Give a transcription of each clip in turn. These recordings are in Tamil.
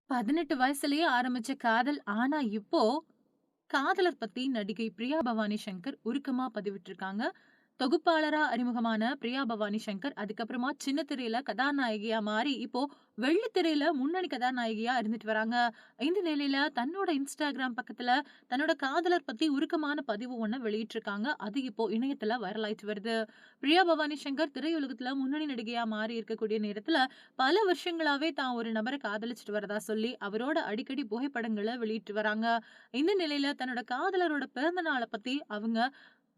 18 வயசுலயே ஆரம்பிச்ச காதல். ஆனா இப்போ, காதலர் பத்தி நடிகை பிரியா பவானி சங்கர் உருக்கமா பதிவிட்டிருக்காங்க. தொகுப்பாளரா அறிமுகமான பிரியா பவானி சங்கர், அதுக்கப்புறமா சின்ன திரையில கதாநாயகியா மாறி, இப்போ வெள்ளி திரையில முன்னணி கதாநாயகியா இருந்துட்டு வராங்க. இந்த நிலையில தன்னோட Instagram பக்கத்துல தன்னோட காதலர் பத்தி உருக்கமான பதிவு ஒண்ண வெளியிட்டிருக்காங்க. அது இப்போ இணையத்துல வைரலாயிட்டு வருது. பிரியா பவானி சங்கர் திரையுலகத்துல முன்னணி நடிகையா மாறி இருக்கக்கூடிய நேரத்துல, பல வருஷங்களாவே தான் ஒரு நபர காதலிச்சுட்டு வரதா சொல்லி, அவரோட அடிக்கடி புகைப்படங்கள வெளியிட்டு வராங்க. இந்த நிலையில தன்னோட காதலரோட பிறந்த நாள பத்தி அவங்க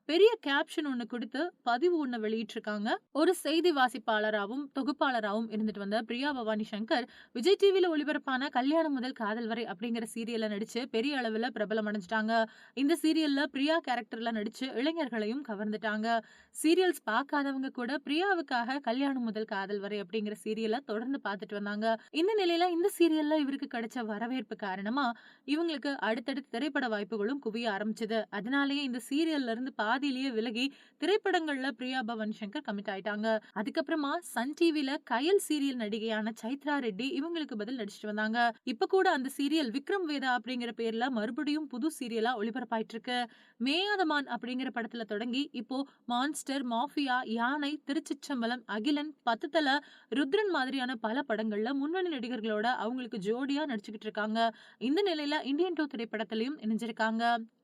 பெரிய கேப்ஷன் ஒண்ணு குடுத்து, பதிவு ஒண்ண வெளியிட்டிருக்காங்க. ஒரு செய்தி வாசிப்பாளராவும், தொகுப்பாளராவும் இருந்துட்டு வந்த பிரியா பவானி சங்கர், விஜய் டிவில ஒளிபரப்பான கல்யாணம் முதல் காதல் வரை அப்படிங்கிற சீரியல்ல நடிச்சு பெரிய அளவுல பிரபலம் அடைஞ்சுட்டாங்க. இந்த சீரியல்ல பிரியா கேரக்டர்ல நடிச்சு இளைஞர்களையும் கவர்ந்துட்டாங்க. சீரியல்ஸ் பார்க்காதவங்க கூட பிரியாவுக்காக கல்யாணம் முதல் காதல் வரை அப்படிங்கிற சீரியல தொடர்ந்து பார்த்துட்டு வந்தாங்க. இந்த நிலையில இந்த சீரியல்ல இவருக்கு கிடைச்ச வரவேற்பு காரணமா, இவங்களுக்கு அடுத்தடுத்து திரைப்பட வாய்ப்புகளும் குவிய ஆரம்பிச்சது. அதனாலேயே இந்த சீரியல்ல இருந்து பாதியிலேயே விலகி திரைப்படங்கள்ல பிரியா பவானி சங்கர் கமிட் ஆயிட்டாங்க. அதுக்கப்புறமா சன் டிவில கயல் சீரியல் நடிகையான சைத்ரா ரெட்டி இவங்களுக்கு பதில் நடிச்சிட்டு வந்தாங்க. இப்ப கூட அந்த சீரியல் விக்ரம் வேதா அப்படிங்கிற பேர்ல மறுபடியும் புது சீரியலா ஒளிபரப்பாயிட்டு இருக்கு. மேயாதமான் அப்படிங்கிற படத்துல தொடங்கி இப்போ மான்ஸ்டர், மாஃபியா, யானை, திருச்சிற்றம்பலம், அகிலன், பத்து தல, ருத்ரன் மாதிரியான பல படங்கள்ல முன்னணி நடிகர்களோட அவங்களுக்கு ஜோடியா நடிச்சுக்கிட்டு இருக்காங்க. இந்த நிலையில இந்தியன் 2 திரைப்படத்திலயும் இணைஞ்சிருக்காங்க.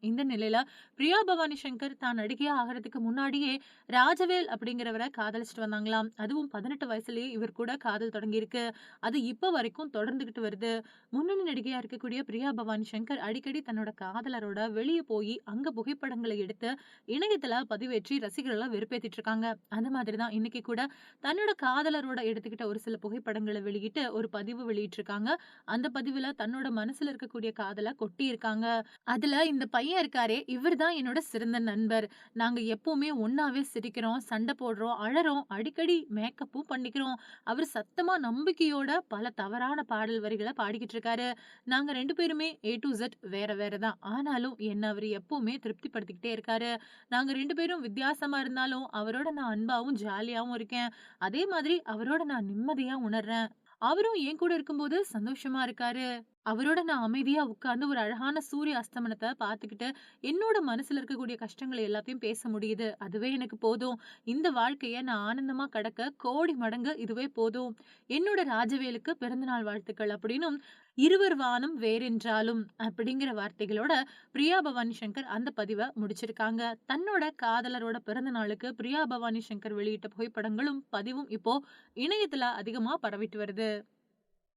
இந்த நிலையில பிரியா பவானி சங்கர் தான் நடிகையா ஆகுறதுக்கு முன்னாடியே ராஜவேல் அப்படிங்கிறவரை காதலிச்சுட்டு வந்தாங்களாம். அதுவும் 18 வயசுலயே இவர் கூட காதல் தொடங்கியிருக்கு. அது இப்ப வரைக்கும் தொடர்ந்துகிட்டு வருது. முன்னணி நடிகையா இருக்கக்கூடிய பிரியா பவானி சங்கர் அடிக்கடி தன்னோட காதலரோட வெளிய போய் அங்க புகைப்படங்களை எடுத்து இணையத்துல பதிவேற்றி ரசிகர்களை வெறுப்பேத்திட்டு இருக்காங்க. அந்த மாதிரி தான் இன்னைக்கு கூட தன்னோட காதலரோட எடுத்துக்கிட்ட ஒரு சில புகைப்படங்களை வெளியிட்டு ஒரு பதிவு வெளியிட்டிருக்காங்க. அந்த பதிவுல தன்னோட மனசுல இருக்கக்கூடிய காதல கொட்டியிருக்காங்க. அதுல இந்த பையன் இருக்காரே, இவர் தான் என்னோட சிறந்த நண்பர். நாங்க எப்பவுமே ஒண்ணாவே சிரிக்கிறோம், சண்டை போடுறோம், அழறோம், அடிக்கடி மேக்கப்பும் பண்ணிக்கிறோம். அவரு சத்தமா நம்பிக்கையோட பல தவறான பாடல் வரிகள பாடிக்கிட்டு இருக்காரு. நாங்க 2 பேருமே ஏ டூ இசட் வேற வேற தான். ஆனாலும் என்ன அவரு எப்பவுமே திருப்திப்படுத்திக்கிட்டே இருக்காரு. நாங்க 2 பேரும் வித்தியாசமா இருந்தாலும், அவரோட நான் அன்பாவும், ஜாலியாவும் இருக்கேன். அதே மாதிரி அவரோட நான் நிம்மதியா உணர்றேன். அவரும் என் கூட இருக்கும்போது சந்தோஷமா இருக்காரு. அவரோட நான் அமைதியா உட்கார்ந்து ஒரு அழகான சூரிய அஸ்தமனத்த பார்த்துக்கிட்டு, என்னோட மனசுல இருக்கக்கூடிய கஷ்டங்கள எல்லாத்தையும் பேச முடியுது. அதுவே எனக்கு போதும். இந்த வாழ்க்கைய நான் ஆனந்தமா கடக்க கோடி மடங்கு இதுவே போதும். என்னோட ராஜவேலுக்கு பிறந்தநாள் வாழ்த்துக்கள் அப்படின்னும், இருவர் வானம் வேறென்றாலும் அப்படிங்கிற வார்த்தைகளோட பிரியா பவானி சங்கர் அந்த பதிவ முடிச்சிருக்காங்க. தன்னோட காதலரோட பிறந்த நாளுக்கு பிரியா பவானி சங்கர் வெளியிட்ட புகைப்படங்களும், பதிவும் இப்போ இணையத்துல அதிகமா பரவிட்டு வருது.